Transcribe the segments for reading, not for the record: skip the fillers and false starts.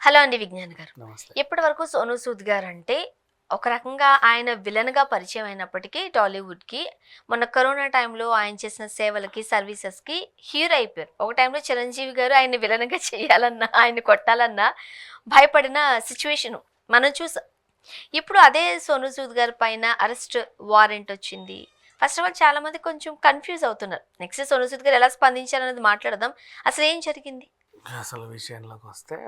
Hello అండి విజ్ఞాన్ గారు. నమస్తే. ఇప్పటి వరకు సోనూ సూద్ గారు అంటే ఒక రకంగా ఆయన విలన్‌గా పరిచయం అయినప్పటికీ టాలీవుడ్‌కి మొన్న కరోనా టైంలో ఆయన చేసిన సేవలకి, సర్వీసెస్‌కి హీరో అయిపోయారు. ఒక టైంలో చిరంజీవి గారు ఆయన్ని విలన్‌గా చేయాలన్నా, ఆయన్ని కొట్టాలన్నా భయపడిన సిట్యుయేషన్ మనం చూసాం. ఇప్పుడు అదే సోనూ సూద్ గారి పైన అరెస్ట్ వారెంట్ వచ్చింది. ఫస్ట్ ఆఫ్ ఆల్ చాలామంది కొంచెం కన్‌ఫ్యూజ్ అవుతున్నారు. నెక్స్ట్ సోనూ సూద్ గారు ఎలా స్పందించారనేది మాట్లాడదాం. అసలు ఏం జరిగింది? అసలు విషయంలోకి వస్తే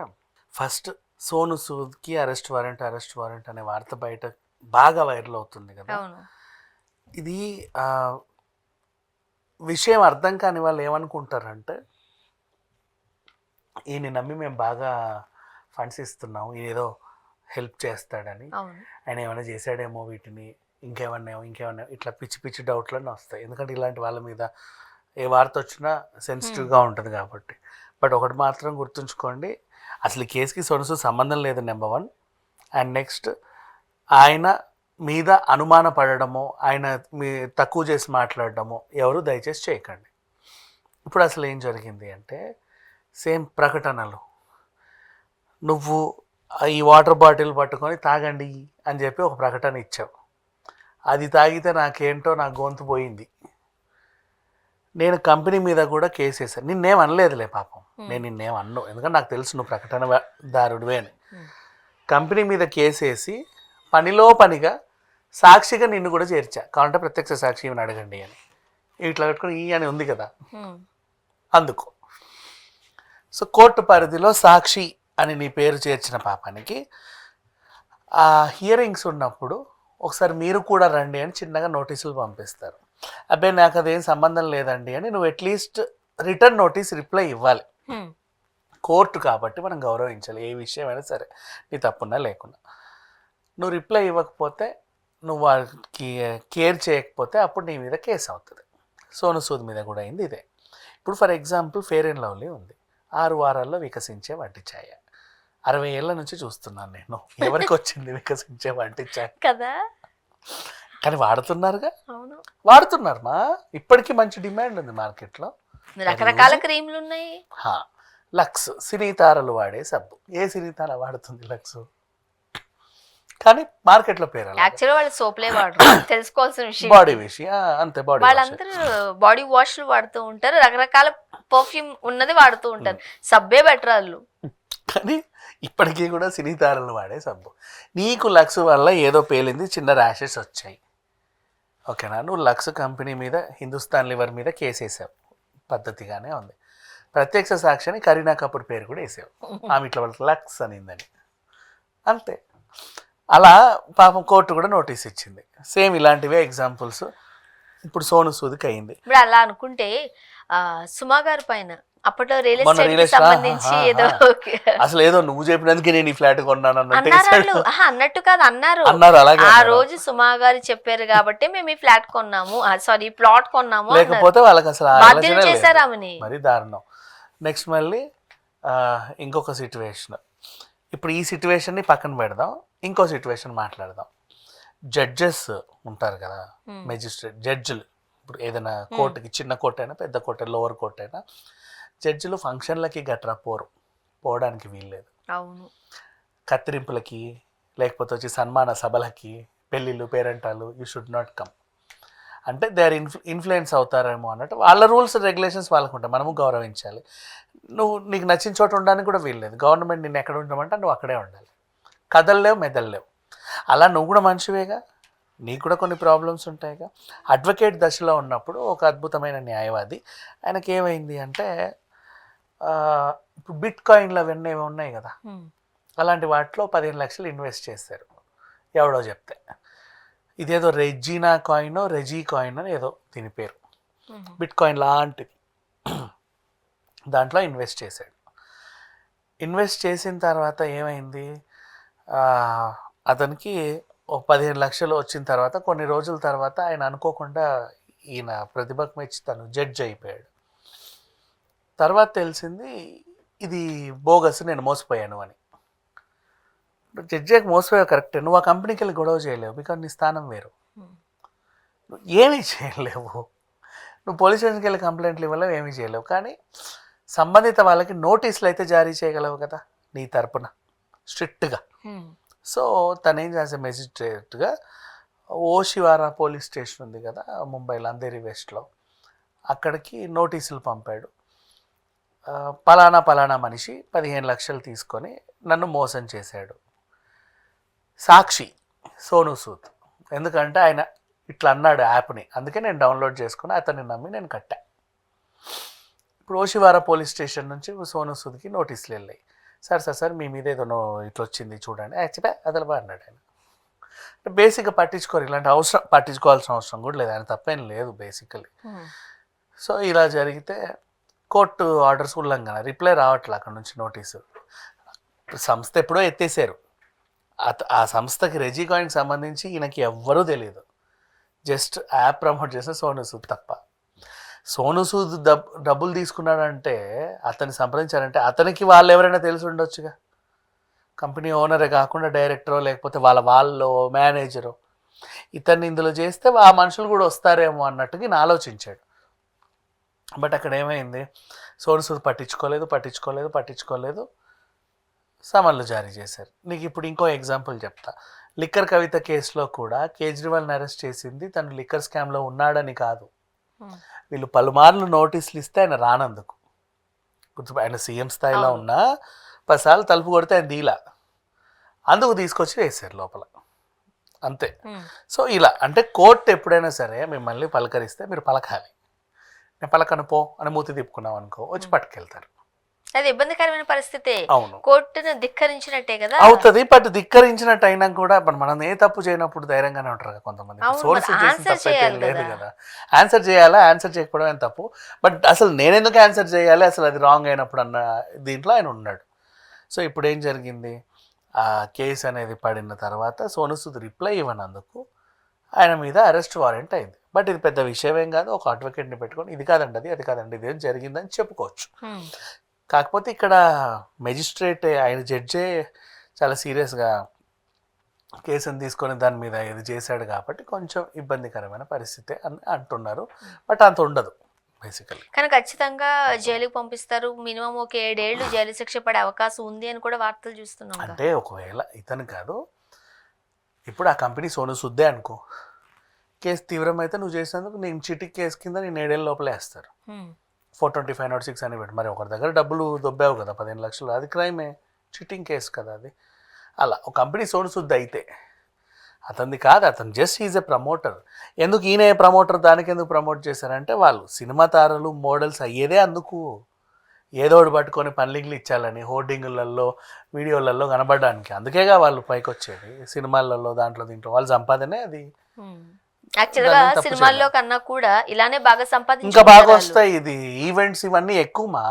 ఫస్ట్ సోను సూద్కి అరెస్ట్ వారెంట్ అనే వార్త బయట బాగా వైరల్ అవుతుంది కదా. అవును. ఇది విషయం అర్థం కాని వాళ్ళు ఏమనుకుంటారంటే ఈయన నమ్మి మేము బాగా ఫండ్స్ ఇస్తున్నాము, ఈయన ఏదో హెల్ప్ చేస్తాడని, అవును. ఆయన ఏమైనా చేశాడేమో వీటిని, ఇంకేమన్నా ఇట్లా పిచ్చి పిచ్చి డౌట్లన్నీ వస్తాయి. ఎందుకంటే ఇలాంటి వాళ్ళ మీద ఏ వార్త వచ్చినా సెన్సిటివ్గా ఉంటుంది కాబట్టి. బట్ ఒకటి మాత్రం గుర్తుంచుకోండి, అసలు ఈ కేసుకి సొనసు సంబంధం లేదు నెంబర్ 1. అండ్ నెక్స్ట్ ఆయన మీద అనుమాన పడడమో, ఆయన మీ తక్కువ చేసి మాట్లాడడమో ఎవరు దయచేసి చేయకండి. ఇప్పుడు అసలు ఏం జరిగింది అంటే, సేమ్ ప్రకటనలు, నువ్వు ఈ వాటర్ బాటిల్ పట్టుకొని తాగండి అని చెప్పి ఒక ప్రకటన ఇచ్చావు. అది తాగితే నాకేంటో నా గొంతు పోయింది. నేను కంపెనీ మీద కూడా కేసు వేసాను. నిన్నేం అనలేదులే పాపం, నేను నిన్నేం అన్ను, ఎందుకంటే నాకు తెలుసు నువ్వు ప్రకటనదారుడివే అని. కంపెనీ మీద కేసు వేసి పనిలో పనిగా సాక్షిగా నిన్ను కూడా చేర్చా. కావాలంటే ప్రత్యక్ష సాక్షి ఇవన్నీ అడగండి అని ఇట్లా పెట్టుకుని ఈ అని ఉంది కదా, అందుకు. సో కోర్టు పరిధిలో సాక్షి అని నీ పేరు చేర్చిన పాపానికి ఆ హియరింగ్స్ ఉన్నప్పుడు ఒకసారి మీరు కూడా రండి అని చిన్నగా నోటీసులు పంపిస్తారు. అబ్బాయి నాకు అదేం సంబంధం లేదండి అని నువ్వు అట్లీస్ట్ రిటర్న్ నోటీస్ రిప్లై ఇవ్వాలి. కోర్టు కాబట్టి మనం గౌరవించాలి, ఏ విషయమైనా సరే, నీ తప్పున్నా లేకున్నా. నువ్వు రిప్లై ఇవ్వకపోతే, నువ్వు వాళ్ళకి కేర్ చేయకపోతే అప్పుడు నీ మీద కేసు అవుతుంది. సోను సూద్ మీద కూడా అయింది ఇదే. ఇప్పుడు for example fair and lovely ఉంది, 6 వారాల్లో వికసించే వంటి ఛాయ. 60 ఏళ్ళ నుంచి చూస్తున్నాను నేను, ఎవరికి వచ్చింది వికసించే వంటి ఛాయ కదా. కానీ వాడుతున్నారుగా, అవును, వాడుతున్నారు మా. ఇప్పటికీ మంచి డిమాండ్ ఉంది మార్కెట్లో. రకరకాల క్రీమ్లు ఉన్నాయి. లక్స్ సినీ తారలు వాడే సబ్బు. ఏ సినీ తార వాడుతుంది లక్స్? కానీ మార్కెట్లో పేరు యాక్చువల్గా వాళ్ళు సోప్లే వాడరు, తెలుసుకోవాల్సిన విషయం. బాడీ విషయం అంతే. బాడీ వాళ్ళందరూ బాడీ వాష్లు వాడుతూ ఉంటారు, రకరకాల పర్ఫ్యూమ్ ఉన్నది వాడుతూ ఉంటారు. సబ్బే బెటర్ వాళ్ళు. కానీ ఇప్పటికీ కూడా సినీ తారలు వాడే సబ్బు. నీకు లక్స్ వల్ల ఏదో పేలింది, చిన్న ర్యాషెస్ వచ్చాయి, ఓకేనా. నువ్వు లక్స్ కంపెనీ మీద, హిందుస్థాన్ లివర్ మీద కేసు వేసావు, పద్ధతిగానే ఉంది. ప్రత్యక్ష సాక్షిని కరీనా కపూర్ పేరు కూడా వేసావు, ఆమె ఇట్లా వాళ్ళకి లక్స్ అనిందని, అంతే. అలా పాపం కోర్టు కూడా నోటీస్ ఇచ్చింది. సేమ్ ఇలాంటివే ఎగ్జాంపుల్స్ ఇప్పుడు సోను సూద్కి అయింది. ఇప్పుడు అలా అనుకుంటే సుమా గారి పైన అప్పట్లో రియల్ ఎస్టేట్ సంబంధించి ఏదో అసలు ఏదో నువ్వు చెప్పినందుకే నేను ఈ ఫ్లాట్ కొన్నాను అన్నట్టు కాదు, అన్నారు. ఆ రోజు సుమా గారు చెప్పారు కాబట్టి మేము ఈ ఫ్లాట్ కొన్నాము, సారీ ప్లాట్ కొన్నాము, లేకపోతే వాళ్ళకి అసలు బాధ్యత చేశారు ఆమెని. మరి దారుణం. నెక్స్ట్ మళ్ళీ ఇంకొక సిచ్యువేషన్. ఇప్పుడు ఈ సిచ్యువేషన్ని పక్కన పెడదాం, ఇంకో సిచ్యువేషన్ మాట్లాడదాం. జడ్జెస్ ఉంటారు కదా, మెజిస్ట్రేట్ జడ్జిలు. ఇప్పుడు ఏదైనా కోర్టుకి, చిన్న కోర్టు అయినా పెద్ద కోర్టు, లోవర్ కోర్టు అయినా, జడ్జిలు ఫంక్షన్లకి గట్రా పోవడానికి వీల్లేదు. అవును. కత్తిరింపులకి, లేకపోతే వచ్చి సన్మాన సభలకి, పెళ్ళిళ్ళు, పేరెంటాలు, యూ షుడ్ నాట్ కమ్. అంటే దే ఆర్ ఇన్ఫ్లుయెన్స్ అవుతారేమో అన్నట్టు వాళ్ళ రూల్స్ రెగ్యులేషన్స్ వాళ్ళకు ఉంటాయి, మనము గౌరవించాలి. నువ్వు నీకు నచ్చిన చోట ఉండడానికి కూడా వీల్లేదు. గవర్నమెంట్ నిన్ను ఎక్కడ ఉండమంటే నువ్వు అక్కడే ఉండాలి. కదలలేవు, మెదలలేవు. అలా నువ్వు కూడా మనిషివేగా, నీకు కూడా కొన్ని ప్రాబ్లమ్స్ ఉంటాయిగా. అడ్వకేట్ దశలో ఉన్నప్పుడు ఒక అద్భుతమైన న్యాయవాది, ఆయనకి ఏమైంది అంటే, ఇప్పుడు బిట్ కాయిన్లు అవన్నీ ఏమి ఉన్నాయి కదా, అలాంటి వాటిలో 15 లక్షలు ఇన్వెస్ట్ చేశారు ఎవడో చెప్తే. ఇదేదో రెజీ కాయిన్ అని ఏదో దీని పేరు, బిట్ కాయిన్ లాంటిది. దాంట్లో ఇన్వెస్ట్ చేశాడు. ఇన్వెస్ట్ చేసిన తర్వాత ఏమైంది, అతనికి ఒక 15 లక్షలు వచ్చిన తర్వాత కొన్ని రోజుల తర్వాత ఆయన అనుకోకుండా ఈయన ప్రతిభకు మెచ్చి తను జడ్జ్ అయిపోయాడు. తర్వాత తెలిసింది ఇది బోగస్, నేను మోసపోయాను అని. జడ్జికి మోసపోయావు కరెక్టే, నువ్వు ఆ కంపెనీకి వెళ్ళి గొడవ చేయలేవు, బికాజ్ నీ స్థానం వేరు. నువ్వు ఏమీ చేయలేవు, నువ్వు పోలీస్ స్టేషన్కి వెళ్ళి కంప్లైంట్లు ఇవ్వలేవు, ఏమీ చేయలేవు. కానీ సంబంధిత వాళ్ళకి నోటీసులు అయితే జారీ చేయగలవు కదా నీ తరపున. స్ట్రిక్ట్గా. సో తను ఏం చేసే మెజిస్ట్రేట్గా ఓషివారా పోలీస్ స్టేషన్ ఉంది కదా ముంబైలో, అంధేరి వెస్ట్లో, అక్కడికి నోటీసులు పంపాడు. పలానా పలానా మనిషి 15 లక్షలు తీసుకొని నన్ను మోసం చేశాడు. సాక్షి సోను సూద్, ఎందుకంటే ఆయన ఇట్లా అన్నాడు యాప్ని, అందుకే నేను డౌన్లోడ్ చేసుకుని అతన్ని నమ్మి నేను కట్టా. ఇప్పుడు ఓషివారా పోలీస్ స్టేషన్ నుంచి సోను సూద్కి నోటీసులు వెళ్ళాయి. సార్ మీ మీద ఏదో ఇట్లా వచ్చింది చూడండి. చెప్పా అదలబా అన్నాడు ఆయన. బేసిక్గా పట్టించుకోరు, ఇలాంటి పట్టించుకోవాల్సిన అవసరం కూడా లేదు, ఆయన తప్పేం లేదు బేసికలీ. సో ఇలా జరిగితే కోర్టు ఆర్డర్స్ ఉల్లంఘన, రిప్లై రావట్లే అక్కడ నుంచి నోటీసు. సంస్థ ఎప్పుడో ఎత్తేసారు. ఆ సంస్థకి రెజీ కాయిన్కి సంబంధించి ఈయనకి ఎవ్వరూ తెలియదు, జస్ట్ యాప్ ప్రమోట్ చేసిన సోను సూద్ తప్ప. సోను సూద్ డబ్బులు తీసుకున్నాడంటే, అతన్ని సంప్రదించారంటే అతనికి వాళ్ళు ఎవరైనా తెలిసి ఉండొచ్చుగా, కంపెనీ ఓనరే కాకుండా డైరెక్టరో లేకపోతే వాళ్ళు మేనేజరో. ఇతన్ని ఇందులో చేస్తే ఆ మనుషులు కూడా వస్తారేమో అన్నట్టుగా ఈయన ఆలోచించాడు. బట్ అక్కడ ఏమైంది, సోను సూద్ పట్టించుకోలేదు, సమన్లు జారీ చేశారు. నీకు ఇప్పుడు ఇంకో ఎగ్జాంపుల్ చెప్తా. లిక్కర్ కవిత కేసులో కూడా కేజ్రీవాల్ని అరెస్ట్ చేసింది తను లిక్కర్ స్కామ్లో ఉన్నాడని కాదు, వీళ్ళు పలుమార్లు నోటీసులు ఇస్తే ఆయన రానందుకు. ఆయన సీఎం స్థాయిలో ఉన్నా 10 సార్లు తలుపు కొడితే ఆయన దీలా, అందుకు తీసుకొచ్చి వేసారు లోపల, అంతే. సో ఇలా అంటే కోర్టు ఎప్పుడైనా సరే మిమ్మల్ని పలకరిస్తే మీరు పలకాలి. నేను పలకను పో అని మూతి తిప్పుకున్నాం అనుకో, వచ్చి పట్టుకెళ్తారు. అది ఇబ్బందికరమైన పరిస్థితి. అవును, కోర్టును ధిక్కరించినట్టే కదా అవుతుంది. బట్ ధిక్కరించినట్టు అయినా కూడా మనం ఏ తప్పు చేయనప్పుడు ధైర్యంగానే ఉంటారు కొంతమంది. లేదు కదా, ఆన్సర్ చేయాలా, ఆన్సర్ చేయకపోవడం ఏం తప్పు. బట్ అసలు నేనెందుకు ఆన్సర్ చేయాలి, అసలు అది రాంగ్ అయినప్పుడు అన్న దీంట్లో ఆయన ఉన్నాడు. సో ఇప్పుడు ఏం జరిగింది, ఆ కేసు అనేది పడిన తర్వాత సోను సూద్ రిప్లై ఇవ్వనందుకు ఆయన మీద అరెస్ట్ వారెంట్ అయింది. బట్ ఇది పెద్ద విషయం ఏం కాదు, ఒక అడ్వకేట్ని పెట్టుకొని ఇది కాదండి అది కాదండి ఇది ఏం జరిగిందని చెప్పుకోవచ్చు. కాకపోతే ఇక్కడ మెజిస్ట్రేట్ ఆయన జడ్జే చాలా సీరియస్గా కేసుని తీసుకొని దాని మీద ఇది చేశాడు కాబట్టి కొంచెం ఇబ్బందికరమైన పరిస్థితి అని అంటున్నారు. బట్ అంత ఉండదు బేసికలీ. కానీ ఖచ్చితంగా జైలుకి పంపిస్తారు, మినిమం ఒక 7 ఏళ్ళు జైలు శిక్ష పడే అవకాశం ఉంది అని కూడా వార్తలు చూస్తున్నాం. అంటే ఒకవేళ ఇతను కాదు, ఇప్పుడు ఆ కంపెనీ సోను సూద్దే అనుకో, కేసు తీవ్రమైతే నువ్వు చేసినందుకు నేను చీటింగ్ కేసు కింద నేను 7 ఏళ్ళ లోపలే వేస్తారు. 425/6 అని పెట్టి, మరి ఒకరి దగ్గర డబ్బులు దొబ్బావు కదా 15 లక్షలు, అది క్రైమే, చీటింగ్ కేసు కదా అది. అలా ఒక కంపెనీ సోను సూద్ అయితే అతనిది కాదు, అతను జస్ట్ ఈజ్ ఎ ప్రమోటర్. ఎందుకు ఈయన ప్రమోటర్, దానికి ఎందుకు ప్రమోట్ చేశారంటే వాళ్ళు సినిమా తారలు మోడల్స్ అయ్యేదే అందుకు, ఏదో ఒకటి పట్టుకొని పన్లింగ్లు ఇచ్చాలని హోర్డింగులలో వీడియోలలో కనబడడానికి. అందుకేగా వాళ్ళు పైకి వచ్చేది సినిమాలలో, దాంట్లో దీంట్లో వాళ్ళ సంపాదనే అది. యాక్చువల్గా సినిమాల్లో కన్నా కూడా ఇలానే బాగా ఇంకా బాగా వస్తాయి. ఇది ఈవెంట్స్ ఇవన్నీ ఎక్కువ.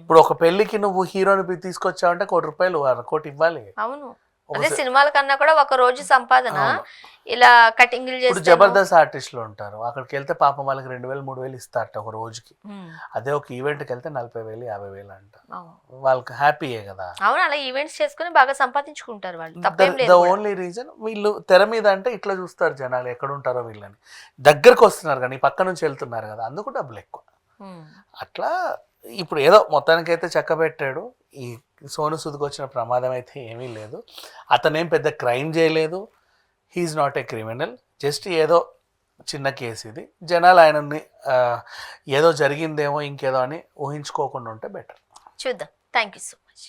ఇప్పుడు ఒక పెళ్లికి నువ్వు హీరోని తీసుకొచ్చావంటే ₹1 కోటి ఇవ్వాలి. అవును, అదే సినిమాల కన్నా కూడా ఒక రోజు సంపాదన ఇలా కటింగ్లు చేసి. ఇప్పుడు జబర్దస్త్ ఆర్టిస్టులు ఉంటారు, అక్కడికి వెళ్తే పాపం వాళ్ళకి 2,000-3,000 ఇస్తారట ఒక రోజుకి. అదే ఒక ఈవెంట్కి వెళ్తే 40,000-50,000 అంట. వాళ్ళకి హ్యాపీయే కదా. అవును, అలా ఈవెంట్స్ చేసుకుని బాగా సంపాదించుకుంటారు వాళ్ళు. ద ఓన్లీ రీజన్ వీళ్ళు తెర మీద అంటే ఇట్లా చూస్తారు జనాలు, ఎక్కడ ఉంటారో వీళ్ళని. దగ్గరకు వస్తున్నారు కానీ పక్క నుంచి వెళ్తున్నారు కదా, అందుకు డబ్బులు ఎక్కువ. అట్లా ఇప్పుడు ఏదో మొత్తానికైతే చక్కబెట్టాడు. ఈ సోను సూద్కి వచ్చిన ప్రమాదం అయితే ఏమీ లేదు, అతనేం పెద్ద క్రైమ్ చేయలేదు, he is not a criminal, just ఏదో చిన్న కేసు ఇది. జనాలు ఆయనని ఏదో జరిగిందేమో ఇంకేదో అని ఊహించుకోకుండా ఉంటే బెటర్. చూద్దాం. Thank you so much.